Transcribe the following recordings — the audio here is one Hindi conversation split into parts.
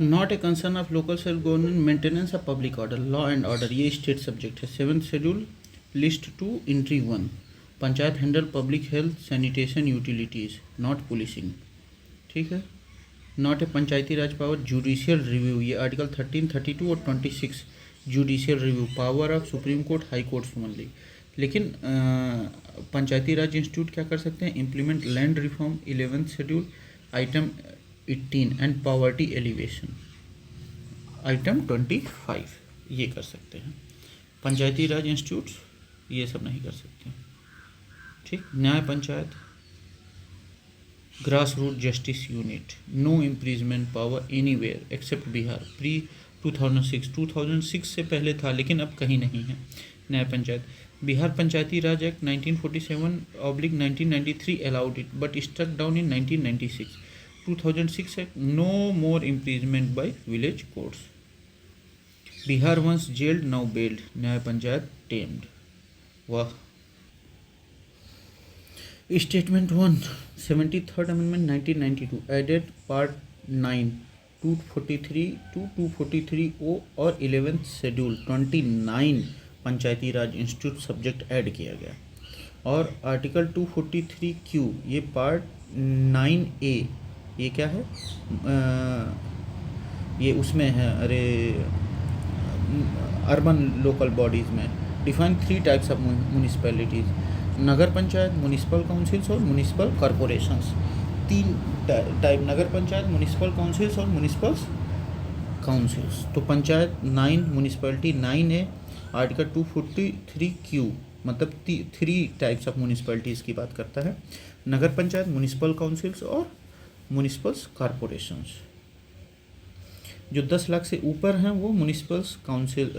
Not a concern of local self government maintenance of public order, law and order, ये स्टेट सब्जेक्ट है। 7th schedule list 2 entry 1, panchayat handle public health sanitation utilities, not policing. ठीक है। Not a Panchayati Raj power judicial review, ये आर्टिकल 13, 32 और 26 judicial review, power of supreme court high courts only. लेकिन पंचायती राज इंस्टीट्यूट क्या कर सकते हैं? Implement land reform 11th schedule item 18 and poverty alleviation item 25, ये कर सकते हैं। पंचायती राज इंस्टीट्यूट ये सब नहीं कर सकते। ठीक। Nyaya panchayat grass root justice unit, no imprisonment power anywhere except Bihar, pre 2006 से पहले था लेकिन अब कहीं नहीं है। न्याय पंचायत, बिहार पंचायती राज act 1947/1993 allowed it but struck down in 1996। 2006 act, no more imprisonment by village courts. Bihar once jailed now bailed, nyaya panchayat tamed. वाह। Statement 1, 73rd amendment 1992 added part 9 243 to 243O और 11th शेड्यूल 29 पंचायती राज इंस्टीट्यूट सब्जेक्ट ऐड किया गया। और आर्टिकल 243Q, ये पार्ट 9A, ये क्या है? ये उसमें है, अरे अर्बन लोकल बॉडीज़ में define 3 types of municipalities, Nagar panchayat, municipal councils और म्यूनिसिपल कॉरपोरेशंस। 3 टाइप, नगर पंचायत, म्यूनिसिपल काउंसिल्स और म्यूनिसिपल काउंसिल्स। तो panchayat 9, municipality 9A, article 243Q मतलब 3 टाइप्स ऑफ म्यूनिसिपैलिटीज़ की बात करता है, नगर पंचायत, म्यूनिसिपल काउंसिल्स और म्यूनिसिपल्स कॉरपोरेशंस। जो 10 लाख से ऊपर हैं वो म्यूनिसिपल्स काउंसिल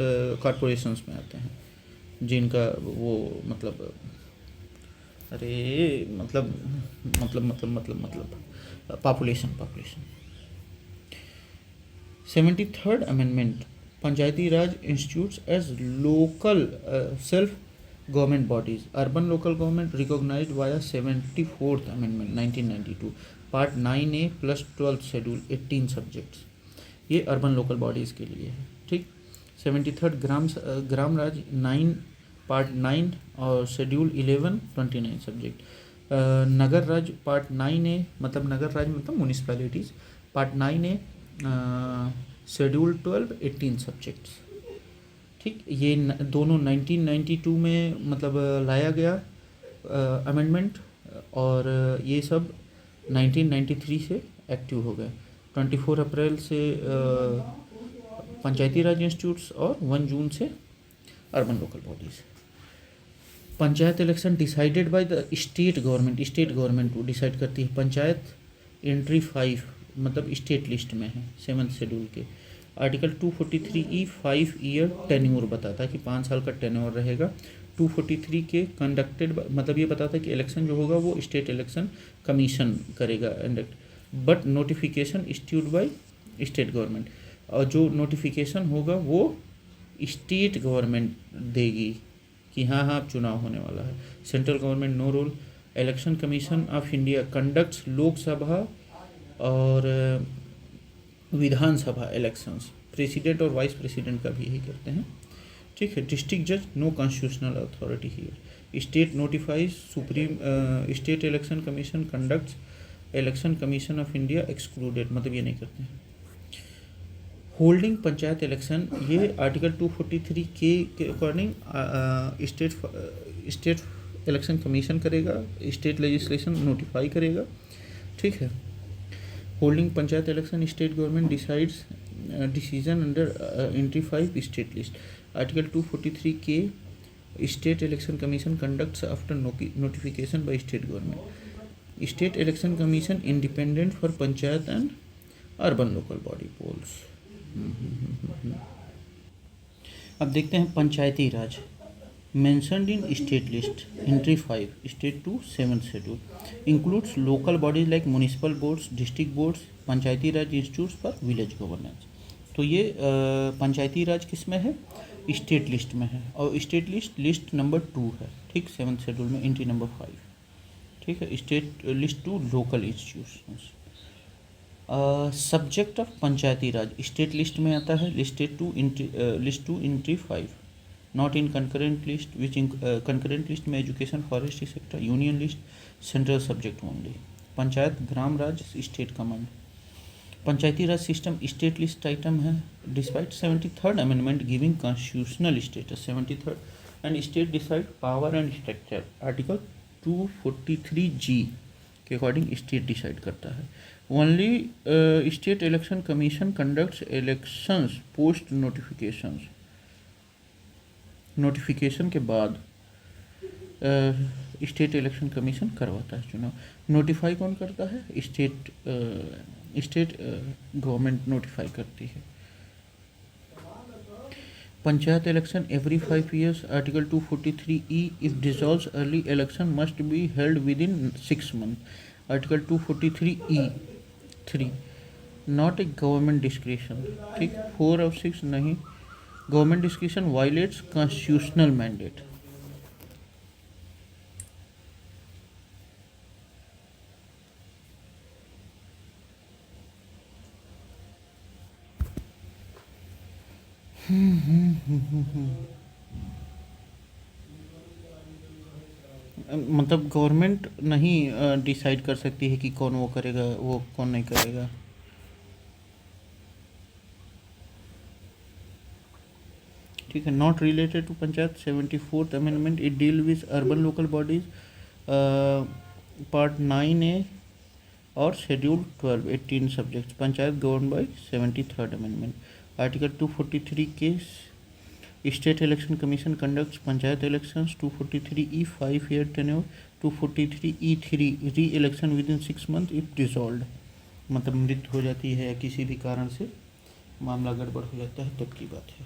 कॉरपोरेशंस में आते हैं, जिनका वो मतलब पॉपुलेशन। 73rd अमेंडमेंट, पंचायती राज institutes as local self government bodies, urban local government recognised via 74th amendment 1992, part 9A plus 12th schedule 18 subjects. ये अर्बन लोकल बॉडीज़ के लिए है। ठीक। 73rd ग्राम राज 9 पार्ट 9 और शेड्यूल 11 29 सब्जेक्ट। नगर राज पार्ट 9A मतलब नगर राज मतलब municipalities, part 9A schedule 12 18 subjects. ठीक। ये दोनों 1992 में मतलब लाया गया अमेंडमेंट, और ये सब 1993 से एक्टिव हो गए। 24 अप्रैल से पंचायती राज इंस्टीट्यूट्स और 1 जून से urban local bodies. Panchayat election decided by the state government वो डिसाइड करती है। पंचायत एंट्री 5 मतलब स्टेट लिस्ट में है 7th शेड्यूल के। आर्टिकल 243E 5 ईयर टेन्योर बताता है कि 5 साल का टेन्योर रहेगा। 243 के कंडक्टेड मतलब ये बताता है कि इलेक्शन जो होगा वो स्टेट इलेक्शन कमीशन करेगा but notification issued by state government, और जो नोटिफिकेशन होगा वो स्टेट गवर्नमेंट देगी कि हाँ अब चुनाव होने वाला है। Central government no role. Election commission of India conducts Lok Sabha और विधानसभा इलेक्शंस, प्रेसिडेंट और वाइस प्रेसिडेंट का भी यही करते हैं। ठीक है। डिस्ट्रिक्ट जज no constitutional authority here. State notifies supreme, state election commission conducts, election commission of India excluded मतलब ये नहीं करते हैं। होल्डिंग पंचायत इलेक्शन, ये आर्टिकल 243 के अकॉर्डिंग स्टेट इलेक्शन कमीशन करेगा, स्टेट लेजिस्लेशन नोटिफाई करेगा। ठीक है। Holding panchayat election, state government decides decision under entry 5 state list. Article 243 के state election commission conducts after notification by state government. State election commission independent for panchayat and urban local body polls. अब देखते हैं panchayati raj. Mentioned in state list entry 5 state to 7th schedule includes local bodies like municipal boards, district boards, panchayati Raj institutes for village governance. तो ये पंचायती राज किस में है? स्टेट लिस्ट में है, और स्टेट लिस्ट नंबर 2 है। ठीक। 7th शेड्यूल में एंट्री नंबर 5। ठीक है। State list to local institutions. Subject of panchayati raj state list में आता है, list to entry 5, not in concurrent list, which in concurrent list में education, forestry sector, union list, central subject only. Panchayat gram raj state command. Panchayati राज सिस्टम स्टेट लिस्ट आइटम है, despite 73rd amendment giving constitutional status 73rd and state decide power and structure, article 243G के अकॉर्डिंग स्टेट डिसाइड करता है। Only state election commission conducts elections post notification के बाद स्टेट इलेक्शन कमीशन करवाता है चुनाव। नोटिफाई कौन करता है? स्टेट गवर्नमेंट नोटिफाई करती है। Panchayat election every 5 years, article 243E, if dissolves early election must be held with in 6 months, article 243E3, not a government discretion. ठीक, 4 of 6 नहीं, government discretion violets constitutional mandate. मतलब गवर्नमेंट नहीं डिसाइड कर सकती है कि कौन वो करेगा, वो कौन नहीं करेगा। ठीक है, not related to panchayat 74th amendment, it deal with urban local bodies, part 9A और schedule 12, 18 subjects. Panchayat govern by 73rd amendment, article 243 के state election commission conducts panchayat elections, 243E 5 year tenure, 243E3 re election within 6 months if dissolve, मतलब मृत्यु हो जाती है या किसी भी कारण से मामला गड़बड़ हो जाता है तब की बात है।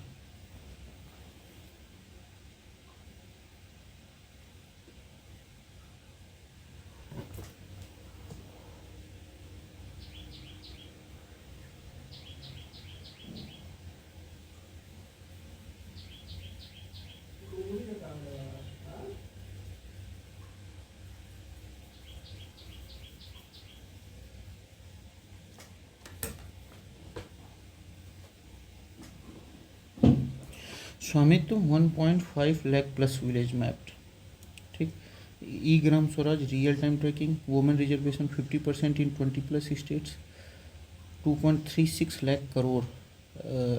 स्वामित्व 1.5 लाख प्लस विलेज मैप्ड। ठीक, e Gram Swaraj real time tracking, women reservation 50% in 20+ states, 2.36 lakh crore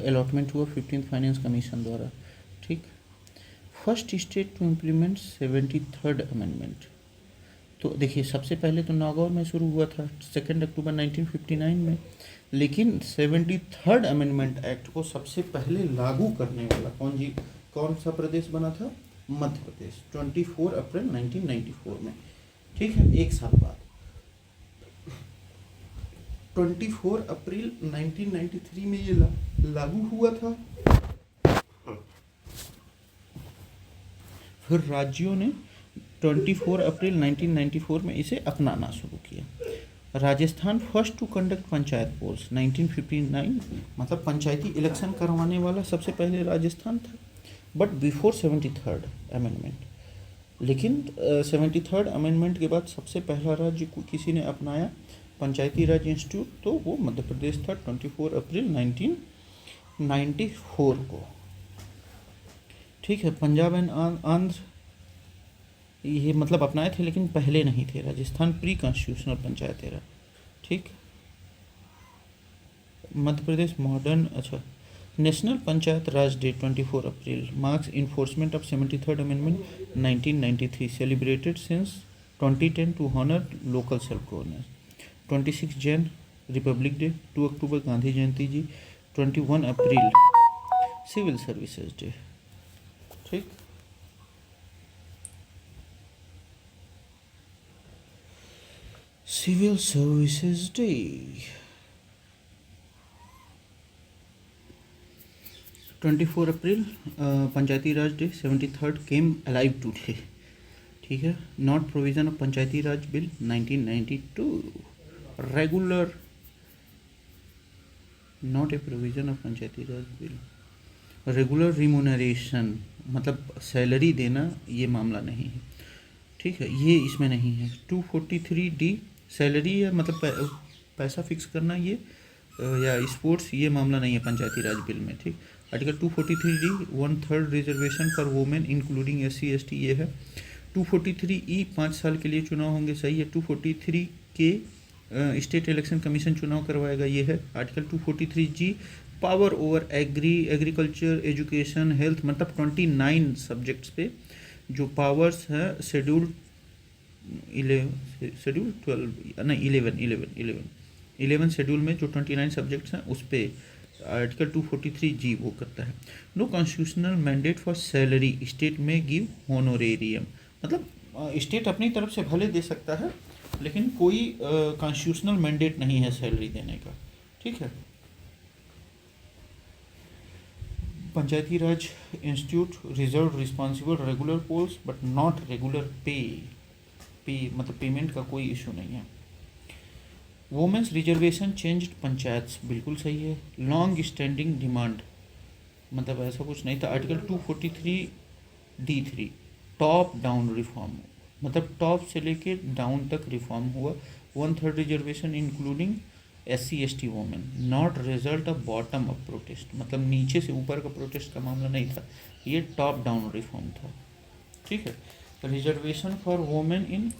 allotment हुआ 15th फाइनेंस कमीशन द्वारा। ठीक, first state to implement 73rd amendment. तो देखिए, सबसे पहले तो नागौर में शुरू हुआ था 2 अक्टूबर 1959 में, लेकिन 73rd अमेंडमेंट एक्ट को सबसे पहले लागू करने वाला कौन सा प्रदेश बना था? मध्य प्रदेश, 24 अप्रैल 1994 में। ठीक है, एक साल बाद 24 अप्रैल 1993 में ये लागू हुआ था। फिर राज्यों ने 24 अप्रैल 1994 में इसे अपनाना शुरू किया। Rajasthan first to conduct panchayat polls 1959, मतलब पंचायती इलेक्शन करवाने वाला सबसे पहले राजस्थान था, बट बिफोर 73rd अमेंडमेंट। लेकिन 73rd अमेंडमेंट के बाद सबसे पहला राज्य किसी ने अपनाया पंचायती राज इंस्टीट्यूट, तो वो मध्य प्रदेश था 24 अप्रैल 1994 को। ठीक है, पंजाब एंड आंध्र ये मतलब अपनाए थे लेकिन पहले नहीं थे। Rajasthan pre constitutional panchayat era। ठीक, मध्य प्रदेश मॉडर्न। अच्छा, national panchayat Raj day 24 April marks enforcement of 73rd amendment 1993, celebrated since 2010 to honour local self governance. 26 January Republic Day, 2 October Gandhi Jayanti ji, 21 April Civil Services Day. ठीक, Civil Services Day. Twenty 24 April panchayati Raj day, 73rd came alive today. ठीक है, not provision of panchayati Raj bill 1992, regular, not a provision of panchayati Raj bill. Regular remuneration मतलब सैलरी देना, ये मामला नहीं है। ठीक है, ये इसमें नहीं है। 243D सैलरी है, मतलब पैसा फिक्स करना ये या स्पोर्ट्स ये मामला नहीं है पंचायती राज बिल में, ठीक। Article 243D 1/3 reservation for women including SC ST ये है। 243E 5 साल के लिए चुनाव होंगे, सही है। 243K स्टेट इलेक्शन कमीशन चुनाव करवाएगा, ये है। Article 243G power over agriculture education health, मतलब 29 सब्जेक्ट्स पे जो पावर्स हैं शेड्यूल 11 शेड्यूल में जो 29 सब्जेक्ट्स हैं उस पे आर्टिकल 243G वो करता है। No constitutional mandate for salary, state में गिव होनोरेरियम, मतलब स्टेट अपनी तरफ से भले दे सकता है लेकिन कोई कॉन्स्टिट्यूशनल मैंडेट नहीं है सैलरी देने का, ठीक है। पंचायती राज institute reserve responsible regular post but not regular pay मतलब पेमेंट का कोई इशू नहीं है। वुमेन्स रिजर्वेशन चेंज्ड पंचायत, बिल्कुल सही है। लॉन्ग स्टैंडिंग डिमांड, मतलब ऐसा कुछ नहीं था। Article 243D3 top down reform, मतलब टॉप से लेके डाउन तक रिफॉर्म हुआ। 1/3 reservation including SC ST women, not result of bottom up protest, मतलब नीचे से ऊपर का प्रोटेस्ट का मामला नहीं था, ये टॉप डाउन रिफॉर्म था, ठीक है। रिजर्वेशन फॉर वुमेन इन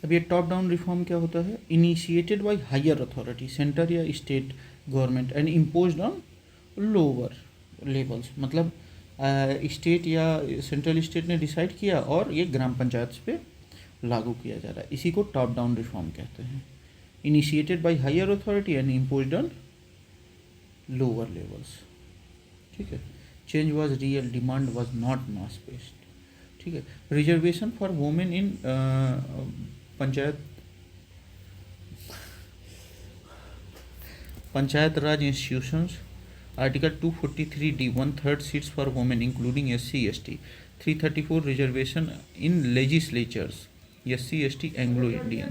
अब ये टॉप डाउन रिफॉर्म क्या होता है? Initiated by higher authority, centre या state government, and imposed on lower levels, मतलब स्टेट या सेंट्रल स्टेट ने डिसाइड किया और ये ग्राम पंचायत पे लागू किया जा रहा है, इसी को टॉप डाउन रिफॉर्म कहते हैं। Initiated by higher authority and imposed on lower levels, ठीक है। Change was real, demand was not mass based, ठीक है। Reservation for women in panchayat raj institutions, article 243D 1/3 seats for women including SC ST, 334 reservation in legislatures SC ST Anglo Indian,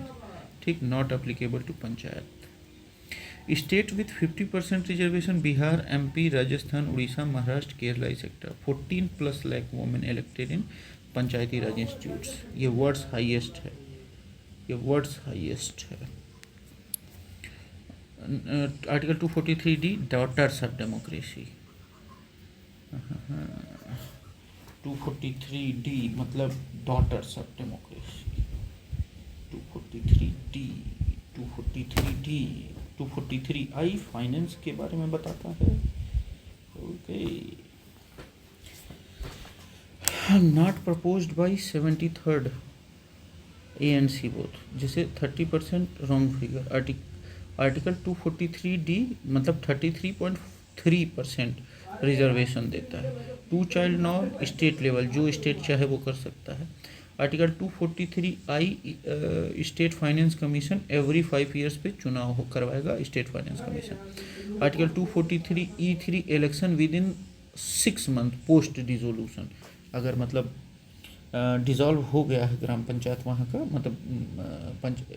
ठीक, not applicable to panchayat. State with 50% reservation Bihar, MP, Rajasthan, Orissa, Maharashtra, Kerala etcetera, 14+ lakh women elected in Panchayati Raj institutes, ये वर्ड्स हाईएस्ट है, ये वर्ड्स हाईएस्ट है। Article 243D daughters of democracy, 243D मतलब daughters of democracy, 243D 243D 243I finance के बारे में बताता है, okay. Not proposed by 73rd ANC both, जैसे 30% रॉन्ग फिगर। आर्टिकल 243D मतलब 33.3% रिजर्वेशन देता है। 2 चाइल्ड नॉ स्टेट लेवल, जो स्टेट चाहे वो कर सकता है। Article 243I state finance commission every 5 years पे चुनाव करवाएगा state finance commission. Article 243E3 election within 6 month post dissolution, अगर मतलब डिज़ोल्व हो गया है ग्राम पंचायत वहाँ का, मतलब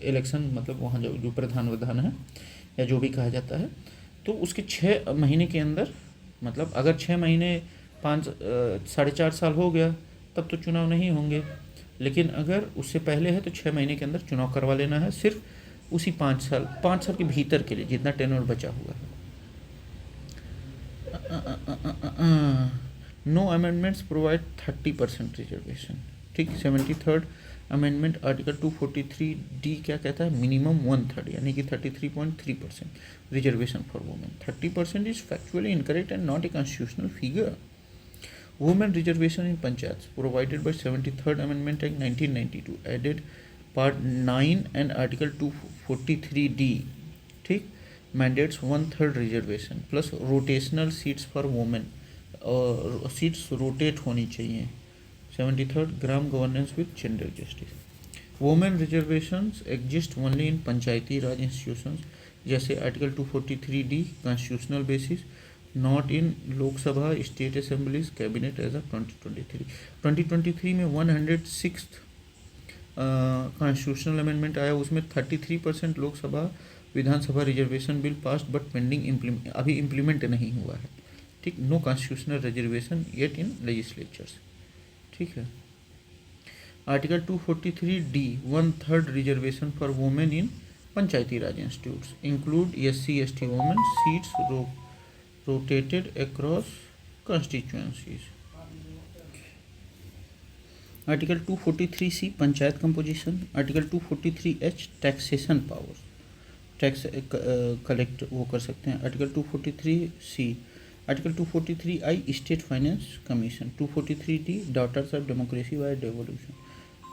इलेक्शन, मतलब वहाँ जो प्रधान विधान है या जो भी कहा जाता है, तो उसके 6 महीने के अंदर, मतलब अगर 6 महीने 4.5 साल हो गया तब तो चुनाव नहीं होंगे, लेकिन अगर उससे पहले है तो 6 महीने के अंदर चुनाव करवा लेना है, सिर्फ उसी 5 साल के भीतर के लिए जितना टेन्योर बचा हुआ है। नो अमेंडमेंट्स प्रोवाइड 30% रिजर्वेशन, ठीक। 73rd अमेंडमेंट आर्टिकल 243D क्या कहता है? मिनिमम 1/3 यानी कि 33.3% reservation for women. 30% is factually incorrect and not a constitutional figure. Women reservation in panchayat provided by 73rd amendment act 1992 added part 9 and article 243D, ठीक। Mandates 1/3 reservation plus rotational seats for women, और सीट्स रोटेट होनी चाहिए। 73rd gram governance with gender justice. Women reservations exist only in Panchayati Raj institutions, जैसे article 243D constitutional basis, not in Lok Sabha state assemblies cabinet as of 2023 में 106 कॉन्स्टिट्यूशनल अमेंडमेंट आया, उसमें 33% Lok Sabha Vidhan Sabha reservation bill passed but pending अभी इम्प्लीमेंट नहीं हुआ है। ठीक, no constitutional reservation yet in legislatures. ठीक है। Article 243D 1/3 reservation for women in Panchayati Raj institutes include SC/ST women seats rotated across constituencies. Article 243C panchayat composition. Article 243H taxation power, tax collect वो कर सकते हैं। Article 243C। Article 243I state finance commission. 243D daughters of democracy by devolution.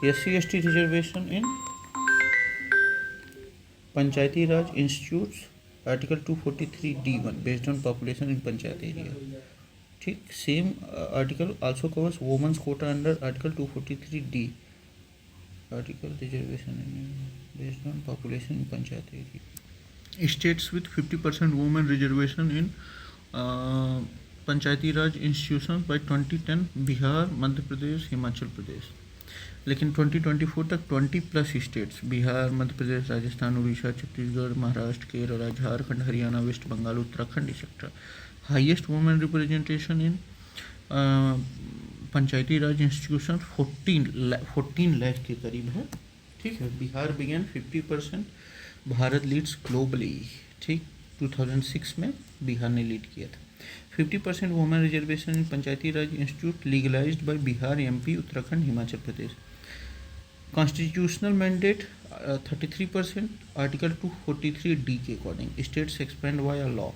SC/ST reservation in Panchayati Raj institutes. Article 243D1 based on population in panchayat area. ठीक, same article also covers women's quota under article 243D। Article reservation based on population in panchayat area. States with 50% women reservation in Panchayati Raj institution by 2010 Bihar, Madhya Pradesh, Himachal Pradesh. लेकिन 2024 तक 20+ states Bihar, Madhya Pradesh, Rajasthan, Orissa, Chhattisgarh, Maharashtra, Kerala, Jharkhand, Haryana, waste Bengal, Uttarakhand etcetera. Highest women representation in Panchayati Raj institution 14 lakh के करीब है। ठीक है। Bihar began 50%, Bharat leads globally. ठीक, 2006 में बिहार ने लीड किया था। 50% women reservation in Panchayati Raj institute legalised by Bihar, MP, Uttarakhand, Himachal Pradesh. Constitutional mandate 33%। Article 243D के according states expand via law.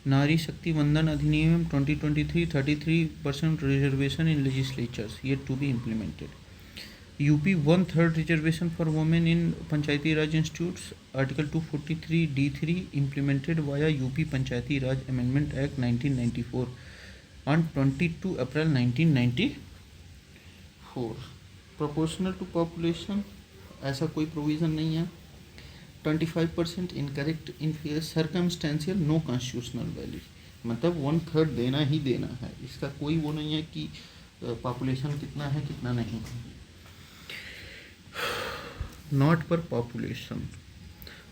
Nari Shakti Vandan Adhiniyam 2023 33% reservation in legislatures yet to be implemented. UP 1/3 reservation for women in Panchayati Raj institutes. Article 243D3 implemented via UP panchayati Raj amendment act 1994 on 22 April 1994। Proportional to population ऐसा कोई प्रोविज़न नहीं है। 25% incorrect in circumstantial no constitutional value, मतलब 1/3 देना ही देना है, इसका कोई वो नहीं है कि पॉपुलेशन कितना है कितना नहीं है। Not per population.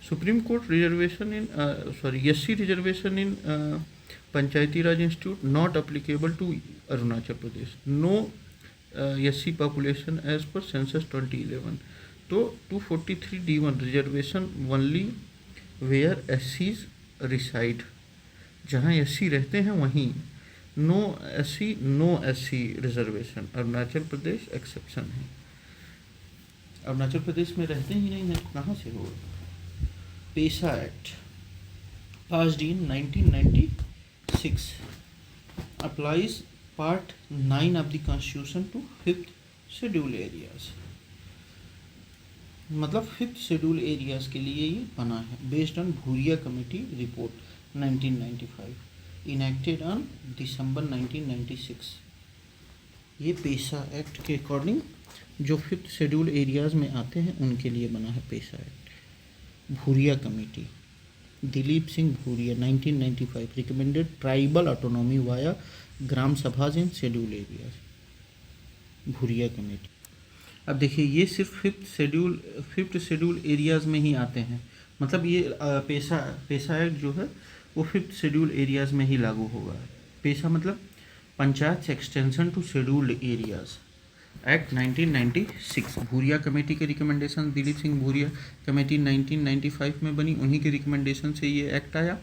Supreme court reservation in SC reservation in Panchayati Raj institute not applicable to Arunachal Pradesh. No SC population as per census 2011। तो 243D1 reservation only where SCs reside, जहाँ SC रहते हैं वहीं। No SC reservation. Arunachal Pradesh exception है। अरुणाचल प्रदेश में रहते ही नहीं है तो कहाँ से होगा। PESA act passed in 1996 applies part 9 of the constitution to 5th schedule areas, मतलब 5th शेड्यूल एरियाज के लिए ये बना है। Based on Bhuria committee report 1995 enacted on December 1996। ये पेशा एक्ट के अकॉर्डिंग जो 5th शेड्यूल एरियाज़ में आते हैं उनके लिए बना है PESA act. Bhuria committee, Dilip Singh Bhuria 1995 recommended tribal autonomy via gram sabhas in schedule areas. Bhuria committee. अब देखिए ये सिर्फ 5th शेड्यूल एरियाज़ में ही आते हैं, मतलब ये पेशा एक्ट जो है वो 5th शेड्यूल एरियाज़ में ही लागू होगा। पेशा मतलब panchayat extension to scheduled areas act 1996। Bhuria committee के रिकमेंडेशन, दिलीप सिंह भूरिया कमेटी 1995 में बनी, उन्हीं के रिकमेंडेशन से ये एक्ट आया।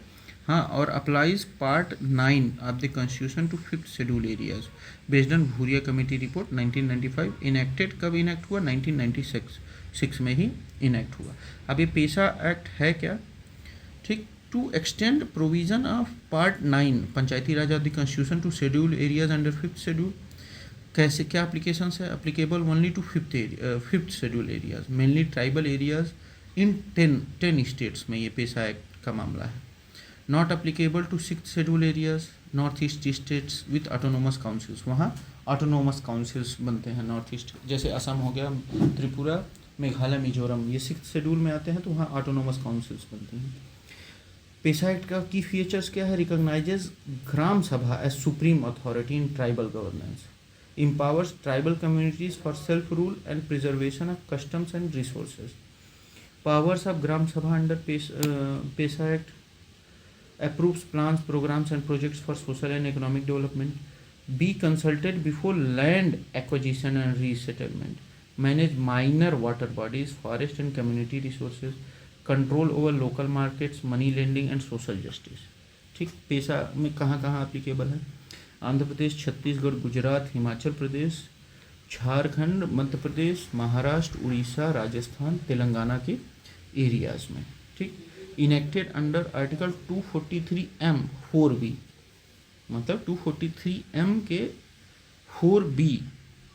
हाँ, और applies part 9 of the constitution to 5th schedule areas based on Bhuria committee report 1995। Enacted कब इनेक्ट हुआ? 1996 में ही इनेक्ट हुआ। अब ये पेशा एक्ट है क्या? ठीक, to extend provision of part 9 panchayati Raj of the constitution to schedule areas under 5th schedule. कैसे, क्या एप्लीकेशन है? Applicable only to 5th schedule areas, mainly tribal areas in 10 states में ये पेशा एक्ट का मामला है। Not applicable to 6th schedule areas, north east states with autonomous councils. वहाँ ऑटोनोमस काउंसिल्स बनते हैं नॉर्थ ईस्ट, जैसे असम हो गया, त्रिपुरा, मेघालय, मिजोरम, ये 6th शेड्यूल में आते हैं तो वहाँ ऑटोनोमस काउंसिल्स बनते हैं। पेशा एक्ट का की फीचर्स क्या है? Recognises gram sabha as supreme authority in tribal governance, empowers tribal communities for self-rule and preservation of customs and resources. Powers of Gram Sabha under PESA Act: approves plans, programs and projects for social and economic development. Be consulted before land acquisition and resettlement. Manage minor water bodies, forest and community resources. Control over local markets, money lending and social justice. ठीक, पेशा में कहाँ कहाँ एप्लीकेबल है? आंध्र प्रदेश, छत्तीसगढ़, गुजरात, हिमाचल प्रदेश, झारखंड, मध्य प्रदेश, महाराष्ट्र, उड़ीसा, राजस्थान, तेलंगाना के एरियाज में। ठीक, enacted under article 243M 4B, मतलब 243M के 4B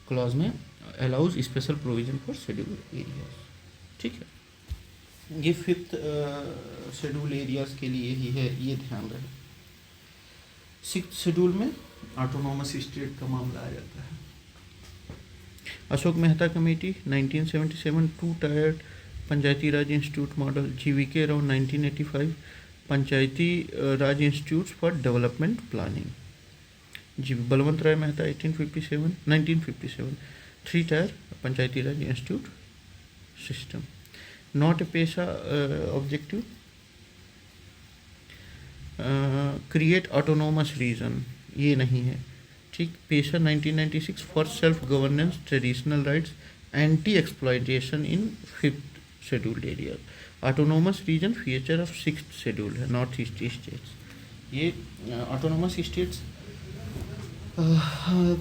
क्लॉज में allows special provision for schedule areas. ठीक है, ये 5th शेड्यूल एरियाज के लिए ही है, ये ध्यान रहे। 6th शेड्यूल में ऑटोनोमस स्टेट का मामला आ जाता है। Ashok Mehta committee 1977, 2 tiered panchayati Raj institute model. GVK Rao 1985, panchayati Raj institutes for development planning. जी Balwant Rai Mehta 1957, 3 tier panchayati Raj institute system. Not a PESA objective, create autonomous region, ये नहीं है। ठीक, पेशा 1996 for self governance, traditional rights, anti exploitation in 5th scheduled area. Autonomous region feature of 6th schedule है, नॉर्थ ईस्ट स्टेट्स। ये ऑटोनोमस स्टेट्स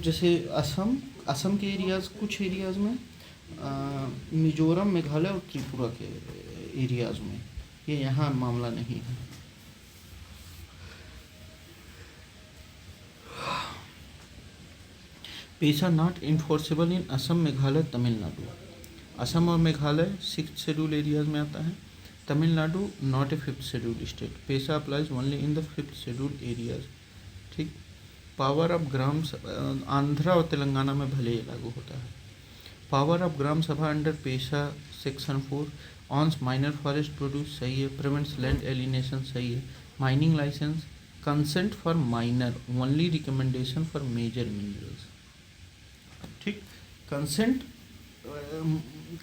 जैसे असम के एरियाज, कुछ एरियाज में, मिजोरम, मेघालय और त्रिपुरा के एरियाज में, ये यहाँ मामला नहीं है। PESA not enforceable in Assam, Meghalaya, Tamil Nadu. Assam और मेघालय 6th शेड्यूल एरियाज में आता है। Tamil Nadu not a 5th schedule state. PESA applies only in the 5th schedule areas. ठीक, पावर ऑफ ग्राम, आंध्रा और तेलंगाना में भले ही लागू होता है। Power of gram sabha under PESA section 4, owns minor forest produce, सही है। प्रिवेंट्स लैंड एलिनेशन, सही है। Mining licence, consent for minor, only recommendation for major minerals. ठीक,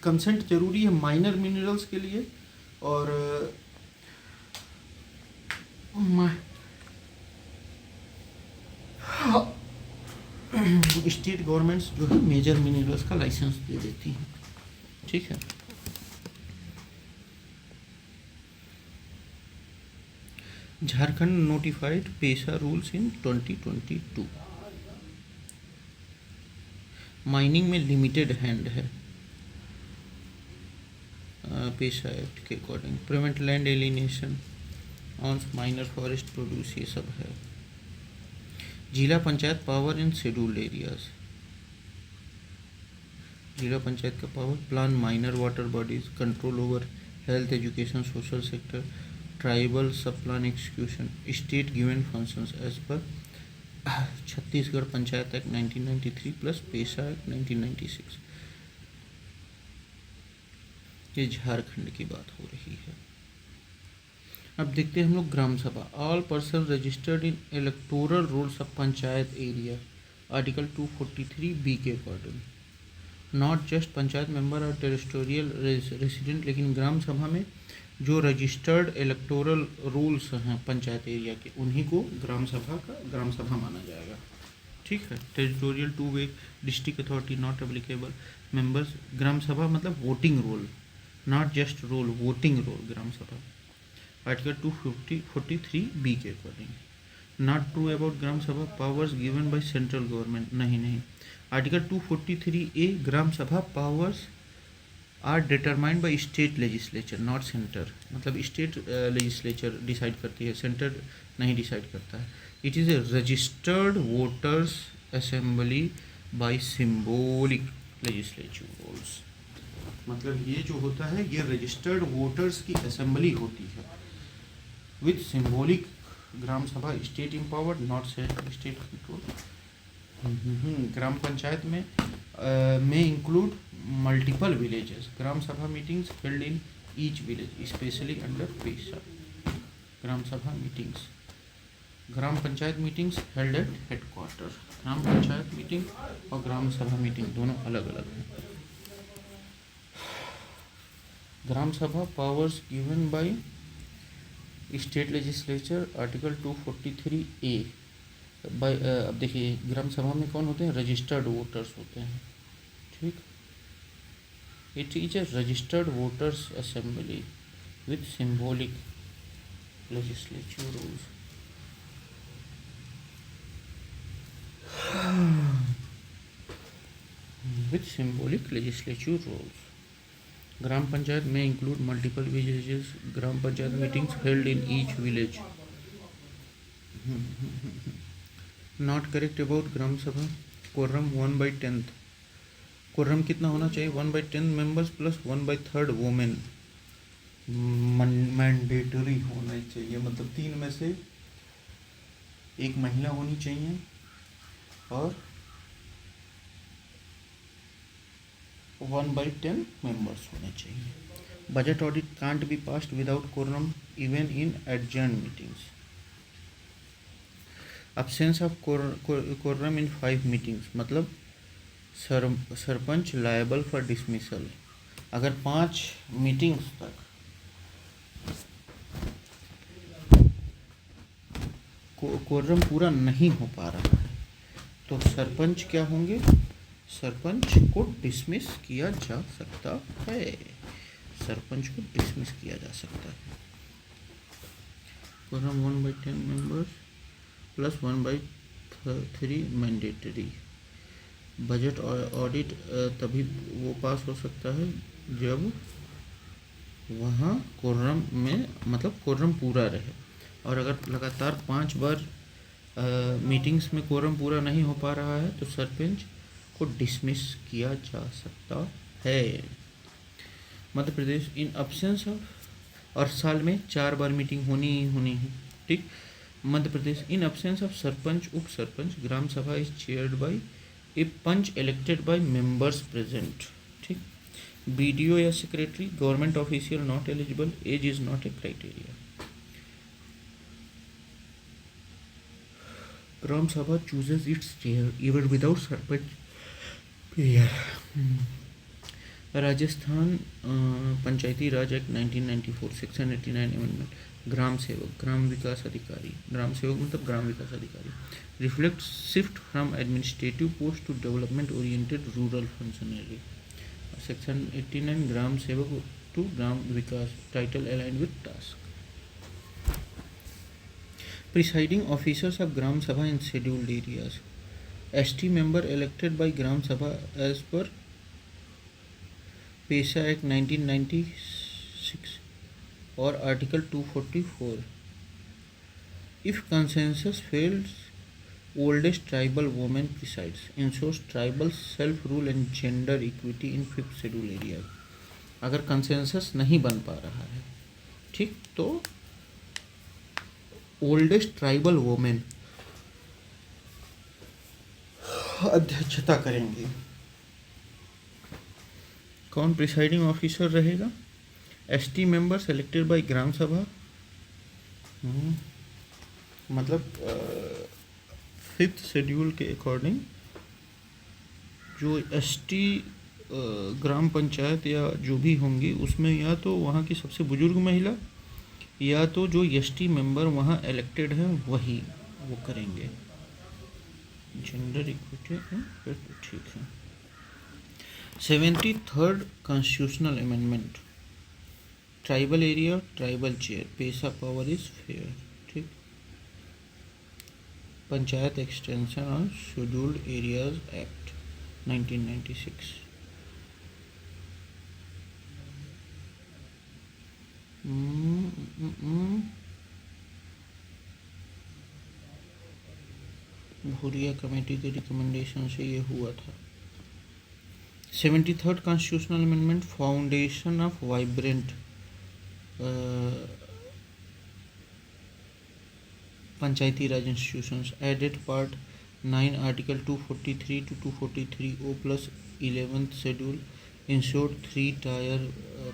कंसेंट जरूरी है माइनर मिनरल्स के लिए, और स्टेट गवर्नमेंट्स जो है मेजर मिनरल्स का लाइसेंस दे देती हैं। ठीक है, Jharkhand notified PESA rules in 2022। Mining में लिमिटेड हैंड है पेशा एक्ट के according. Prevent land alienation, on minor forest produce, ये सब है। जिला panchayat power in scheduled areas. जिला पंचायत का power, plan minor water bodies, control over health, education, social sector, tribal sub plan execution, state given functions as per Chhattisgarh panchayat act 1993 plus पेशा एक्ट 1996। ये झारखंड की बात हो रही है। अब देखते हैं हम लोग gram sabha. All person registered in electoral rolls of panchayat area, article 243B के according. Not just panchayat member और टेरिटोरियल रेसिडेंट, लेकिन ग्राम सभा में जो रजिस्टर्ड इलेक्टोरल रूल्स हैं पंचायत एरिया के, उन्हीं को ग्राम सभा माना जाएगा। ठीक है, territorial 2 way district authority not applicable. Members, gram sabha मतलब voting roll, not just roll, voting roll gram sabha, article 243B के according. Not true about gram sabha powers given by central government, नहीं। Article 243A gram sabha powers are determined by state legislature, not centre, मतलब स्टेट लेजिस्लेचर डिसाइड करती है, सेंटर नहीं डिसाइड करता है। It is a registered voters assembly by symbolic legislative roles, मतलब ये जो होता है ये रजिस्टर्ड वोटर्स की असेंबली होती है with symbolic. Gram sabha state empowered, not state control. Gram panchayat में include multiple villages. Gram sabha meetings held in each village, specially under PESA. Gram sabha meetings, gram panchayat meetings held at headquarter. Gram panchayat meeting और ग्राम सभा मीटिंग दोनों अलग अलग हैं। Gram sabha powers given by state legislature, article 243A। बाय अब देखिए ग्राम सभा में कौन होते हैं, रजिस्टर्ड वोटर्स होते हैं, ठीक। It is a registered voters assembly with symbolic legislative rules. with symbolic legislative roles. Gram Panchayat may include multiple villages. Gram Panchayat meetings held in each village. Not correct about Gram Sabha. Quorum 1/10. Quorum कितना होना चाहिए, 1/10 members plus 1/3 women. मैंडेटरी होना चाहिए, मतलब 3 में से 1 महिला होनी चाहिए और 1/10 members होने चाहिए। Budget audit can't be passed without quorum even in adjourned meetings. Absence of quorum in 5 meetings, मतलब सरपंच liable for dismissal। अगर 5 मीटिंग्स तक quorum पूरा नहीं हो पा रहा है तो सरपंच क्या होंगे, सरपंच को डिसमिस किया जा सकता है, सरपंच को डिसमिस किया जा सकता है। quorum 1/10 members plus 1/3 mandatory. Budget audit तभी वो पास हो सकता है जब वहाँ quorum में, मतलब quorum पूरा रहे। और अगर लगातार 5 बार मीटिंग्स में quorum पूरा नहीं हो पा रहा है तो सरपंच को डिसमिस किया जा सकता है। मध्य प्रदेश इन अब्सेंस ऑफ, और साल में 4 बार मीटिंग होनी ही होनी है, ठीक। Madhya Pradesh in absence of sarpanch up sarpanch, gram sabha is chaired by a panch elected by members present, ठीक। बीडीओ या secretary, government official not eligible, age is not a criteria. Gram sabha chooses its chair even without sarpanch pair. Rajasthan Panchayati Raj act 1994 section 89 amendment, gram sevak, gram Vikas अधिकारी, ग्राम सेवक मतलब Gram Vikas Adhikari, reflect shift from administrative post to development oriented rural functionary. Section 89 Gram Sevak to Gram Vikas, title aligned with task. Presiding officers of Gram Sabha in scheduled areas. ST member elected by Gram Sabha as per PESA Act 1996 or Article 244. If consensus fails, oldest tribal woman presides, ensures tribal self-rule and gender equity in 5th schedule area. अगर कंसेंसस नहीं बन पा रहा है, ठीक, तो ओल्डेस्ट ट्राइबल वोमेन अध्यक्षता करेंगे। कौन प्रिसाइडिंग ऑफिसर रहेगा, एसटी मेंबर सेलेक्टेड बाय ग्राम सभा, मतलब 5th शेड्यूल के अकॉर्डिंग जो एसटी ग्राम पंचायत या जो भी होंगी उसमें या तो वहाँ की सबसे बुजुर्ग महिला या तो जो एसटी मेंबर वहाँ इलेक्टेड है वही वो करेंगे। जेंडर इक्विटी फिर तो ठीक है। 73rd constitutional amendment, tribal area tribal chair, PESA power is fair, ठीक। Panchayat extension on scheduled areas act 1996। Bhuria committee के रिकमेंडेशन से ये हुआ था। 73rd constitutional amendment, foundation of vibrant panchayati Raj institutions, added part 9 article 243 to 243O plus 11th schedule, ensured 3 tier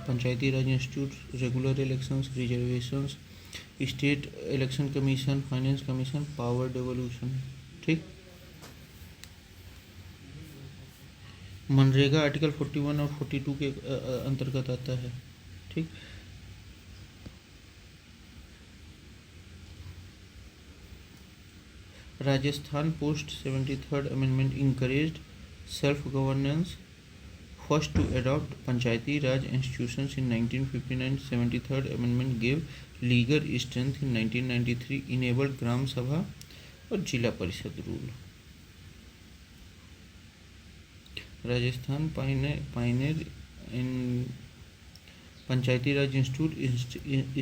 panchayati Raj institute, regular elections, reservations, state election commission, finance commission, power devolution. ठीक। मनरेगा आर्टिकल 41 और 42 के अंतर्गत आता है। ठीक। Rajasthan post 73rd amendment encouraged self governance, first to adopt Panchayati Raj institutions in 1959. 73rd amendment gave legal strength in 1993, enabled gram sabha और zila parishad rule. Rajasthan pioneer in Panchayati Raj institute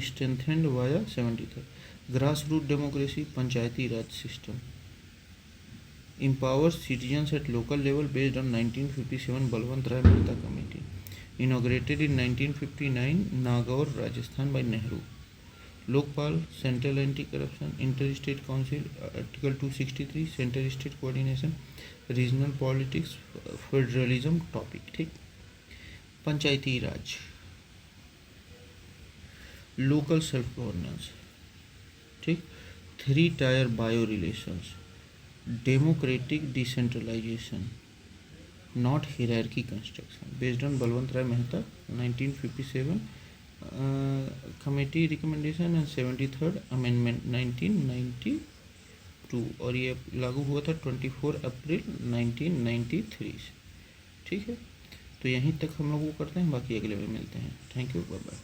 strengthened via 73rd। Grass root democracy, Panchayati Raj system empowers citizens at local level based on 1957 Balwant Rai Mehta committee, inaugurated in 1959 Nagaur Rajasthan by Nehru. Lokpal, central anti corruption, inter state council, article 263, centre state coordination, regional politics, federalism topic. ठीक। पंचायती राज, लोकल सेल्फ गवर्नेंस। ठीक। 3 tyre bio relations, democratic decentralization, not hierarchy construction, based on Balwant Rai Mehta 1957 committee recommendation and 73rd amendment 1992, और ये लागू हुआ था 24 अप्रैल 1993 से। ठीक है, तो यहीं तक हम लोग वो करते हैं, बाकी अगले में मिलते हैं। Thank you, bye bye.